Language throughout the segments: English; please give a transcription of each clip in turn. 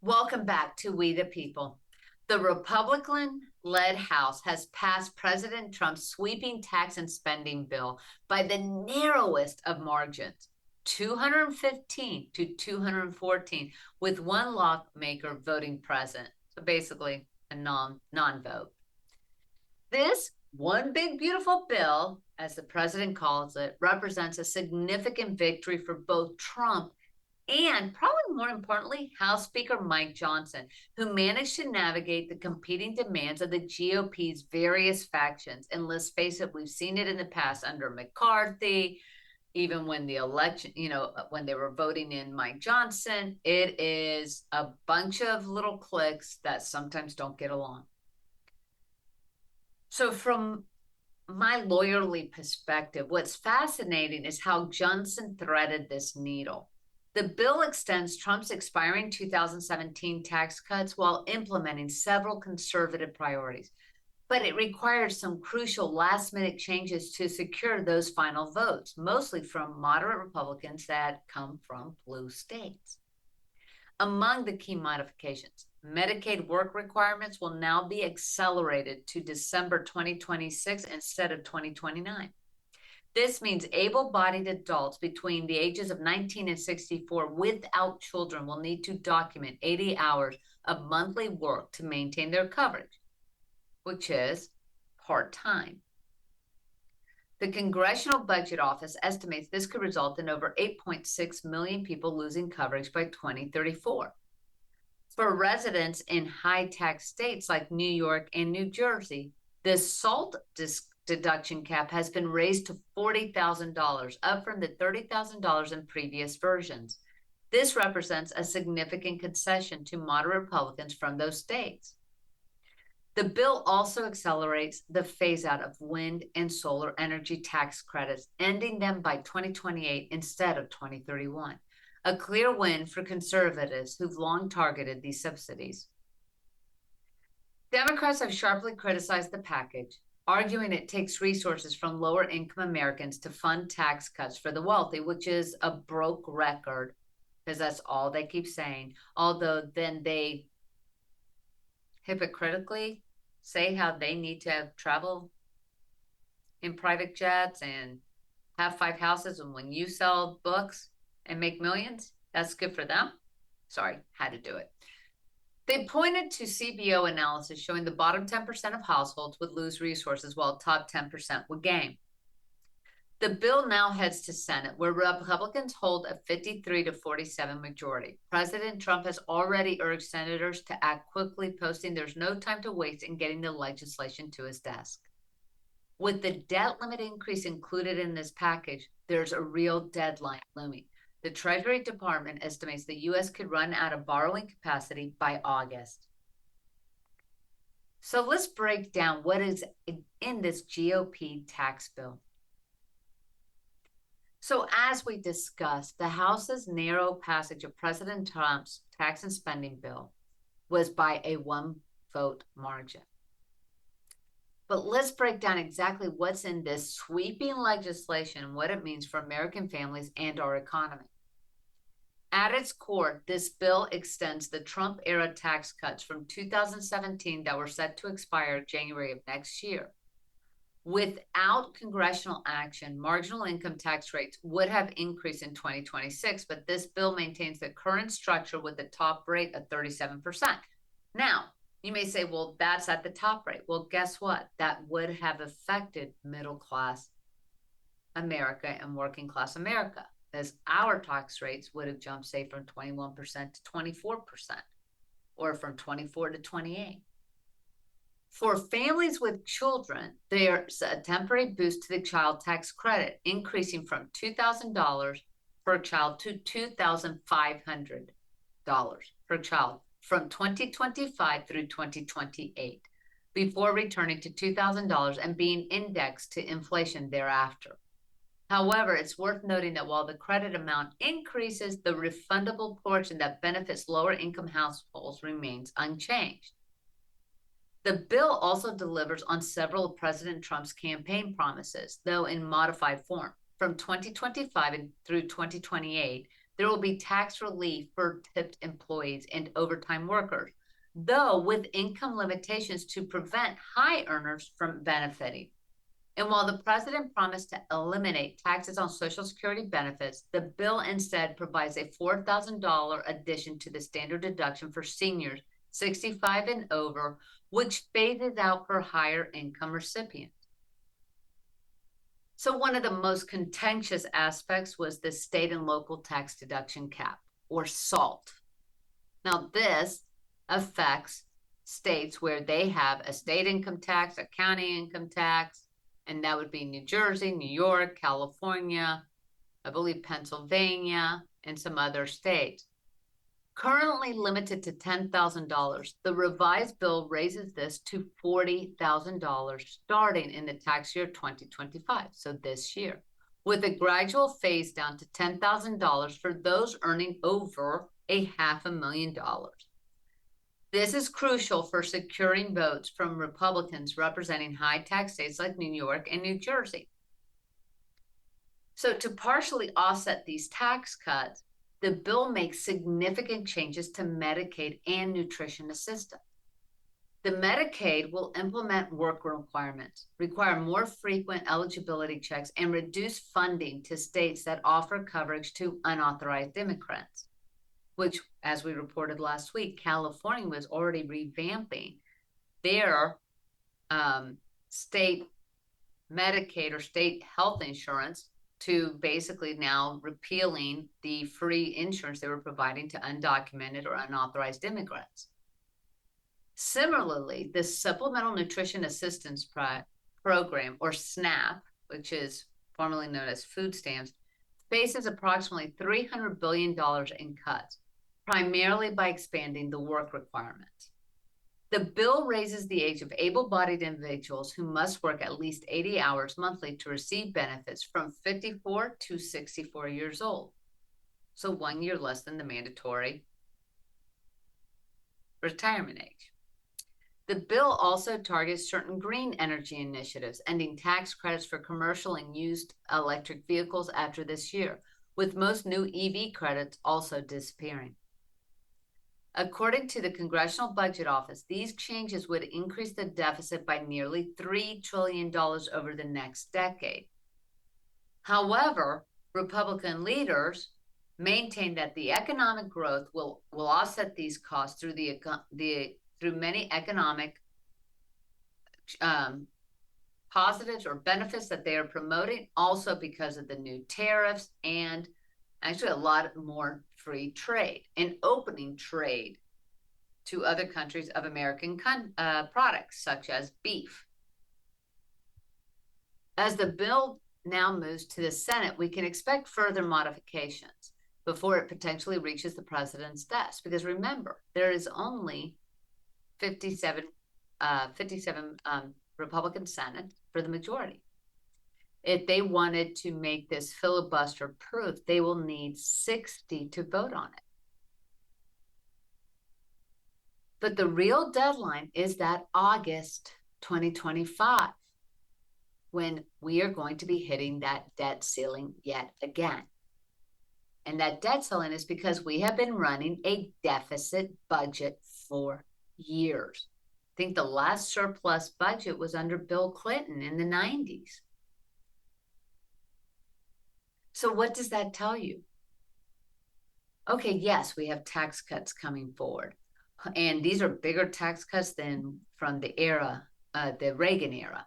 Welcome back to We the People. The Republican-led House has passed President Trump's sweeping tax and spending bill by the narrowest of margins, 215 to 214, with one lawmaker voting present. So basically a non-vote. This one big beautiful bill, as the president calls it, represents a significant victory for both Trump and probably more importantly, House Speaker Mike Johnson, who managed to navigate the competing demands of the GOP's various factions. And let's face it, we've seen it in the past under McCarthy, even when the election, when they were voting in Mike Johnson. It is a bunch of little cliques that sometimes don't get along. So, from my lawyerly perspective, what's fascinating is how Johnson threaded this needle. The bill extends Trump's expiring 2017 tax cuts while implementing several conservative priorities, but it requires some crucial last minute changes to secure those final votes, mostly from moderate Republicans that come from blue states. Among the key modifications, Medicaid work requirements will now be accelerated to December 2026 instead of 2029. This means able-bodied adults between the ages of 19 and 64 without children will need to document 80 hours of monthly work to maintain their coverage, which is part-time. The Congressional Budget Office estimates this could result in over 8.6 million people losing coverage by 2034. For residents in high-tax states like New York and New Jersey, the SALT deduction cap has been raised to $40,000, up from the $30,000 in previous versions. This represents a significant concession to moderate Republicans from those states. The bill also accelerates the phase-out of wind and solar energy tax credits, ending them by 2028 instead of 2031, a clear win for conservatives who've long targeted these subsidies. Democrats have sharply criticized the package, arguing it takes resources from lower-income Americans to fund tax cuts for the wealthy, which is a broke record, because that's all they keep saying, although then they hypocritically say how they need to have travel in private jets and have 5 houses, and when you sell books and make millions, that's good for them. Sorry, had to do it. They pointed to CBO analysis showing the bottom 10% of households would lose resources while top 10% would gain. The bill now heads to Senate, where Republicans hold a 53 to 47 majority. President Trump has already urged senators to act quickly, posting there's no time to waste in getting the legislation to his desk. With the debt limit increase included in this package, there's a real deadline looming. The Treasury Department estimates the U.S. could run out of borrowing capacity by August. So let's break down what is in this GOP tax bill. So as we discussed, the House's narrow passage of President Trump's tax and spending bill was by a one-vote margin. But let's break down exactly what's in this sweeping legislation and what it means for American families and our economy. At its core, this bill extends the Trump-era tax cuts from 2017 that were set to expire January of next year. Without congressional action, marginal income tax rates would have increased in 2026, but this bill maintains the current structure with the top rate of 37%. Now, you may say, well, that's at the top rate. Well, guess what? That would have affected middle-class America and working-class America, as our tax rates would have jumped, say, from 21% to 24%, or from 24 to 28. For families with children, there's a temporary boost to the child tax credit, increasing from $2,000 per child to $2,500 per child from 2025 through 2028, before returning to $2,000 and being indexed to inflation thereafter. However, it's worth noting that while the credit amount increases, the refundable portion that benefits lower income households remains unchanged. The bill also delivers on several of President Trump's campaign promises, though in modified form. From 2025 through 2028, There will be tax relief for tipped employees and overtime workers, though with income limitations to prevent high earners from benefiting. And while the president promised to eliminate taxes on Social Security benefits, the bill instead provides a $4,000 addition to the standard deduction for seniors 65 and over, which phases out for higher income recipients. So one of the most contentious aspects was the state and local tax deduction cap, or SALT. Now this affects states where they have a state income tax, a county income tax, and that would be New Jersey, New York, California, I believe Pennsylvania, and some other states. Currently limited to $10,000, the revised bill raises this to $40,000 starting in the tax year 2025, so this year, with a gradual phase down to $10,000 for those earning over $500,000. This is crucial for securing votes from Republicans representing high tax states like New York and New Jersey. So to partially offset these tax cuts, the bill makes significant changes to Medicaid and nutrition assistance. The Medicaid will implement work requirements, require more frequent eligibility checks, and reduce funding to states that offer coverage to unauthorized immigrants, which, as we reported last week, California was already revamping their state Medicaid or state health insurance to basically now repealing the free insurance they were providing to undocumented or unauthorized immigrants. Similarly, the Supplemental Nutrition Assistance Program, or SNAP, which is formerly known as food stamps, faces approximately $300 billion in cuts, primarily by expanding the work requirements. The bill raises the age of able-bodied individuals who must work at least 80 hours monthly to receive benefits from 54 to 64 years old, so 1 year less than the mandatory retirement age. The bill also targets certain green energy initiatives, ending tax credits for commercial and used electric vehicles after this year, with most new EV credits also disappearing. According to the Congressional Budget Office, these changes would increase the deficit by nearly $3 trillion over the next decade. However, Republican leaders maintain that the economic growth will offset these costs through through many economic positives or benefits that they are promoting, also because of the new tariffs and actually a lot more free trade and opening trade to other countries of American products, such as beef. As the bill now moves to the Senate, we can expect further modifications before it potentially reaches the president's desk. Because remember, there is only 57 Republican Senate for the majority. If they wanted to make this filibuster proof, they will need 60 to vote on it. But the real deadline is that August 2025, when we are going to be hitting that debt ceiling yet again. And that debt ceiling is because we have been running a deficit budget for years. I think the last surplus budget was under Bill Clinton in the 90s. So what does that tell you? Okay, yes, we have tax cuts coming forward. And these are bigger tax cuts than from the Reagan era.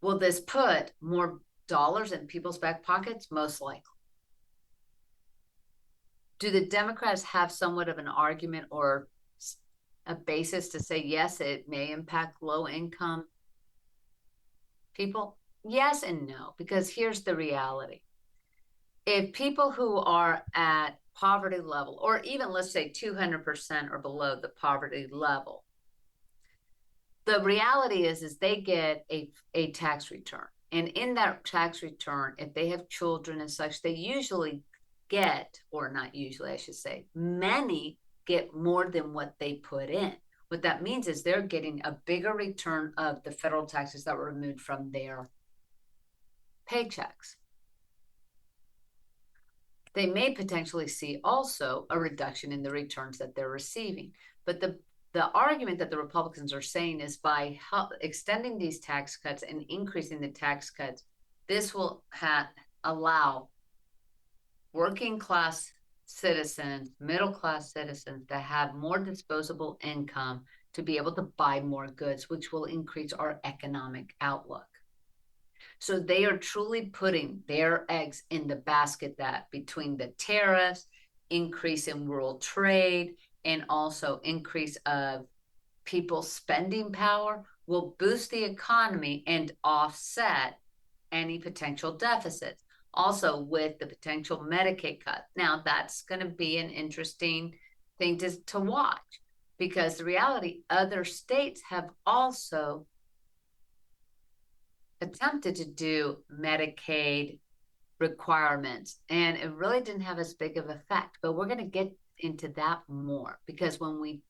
Will this put more dollars in people's back pockets? Most likely. Do the Democrats have somewhat of an argument or a basis to say, yes, it may impact low-income people? Yes and no, because here's the reality. If people who are at poverty level, or even let's say 200% or below the poverty level, the reality is they get a tax return. And in that tax return, if they have children and such, they usually get, or not usually, I should say, many get more than what they put in. What that means is they're getting a bigger return of the federal taxes that were removed from their paychecks. They may potentially see also a reduction in the returns that they're receiving. But the argument that the Republicans are saying is by extending these tax cuts and increasing the tax cuts, this will allow working class citizens, middle class citizens to have more disposable income to be able to buy more goods, which will increase our economic outlook. So they are truly putting their eggs in the basket that between the tariffs, increase in world trade, and also increase of people's spending power will boost the economy and offset any potential deficits. Also, with the potential Medicaid cut. Now, that's going to be an interesting thing to watch because the reality, other states have also attempted to do Medicaid requirements, and it really didn't have as big of effect. But we're going to get into that more because when we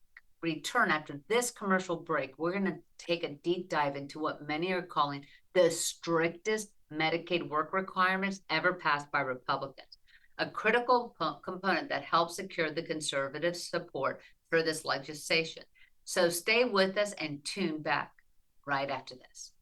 return after this commercial break, we're going to take a deep dive into what many are calling the strictest Medicaid work requirements ever passed by Republicans, a critical component that helps secure the conservative support for this legislation. So stay with us and tune back right after this.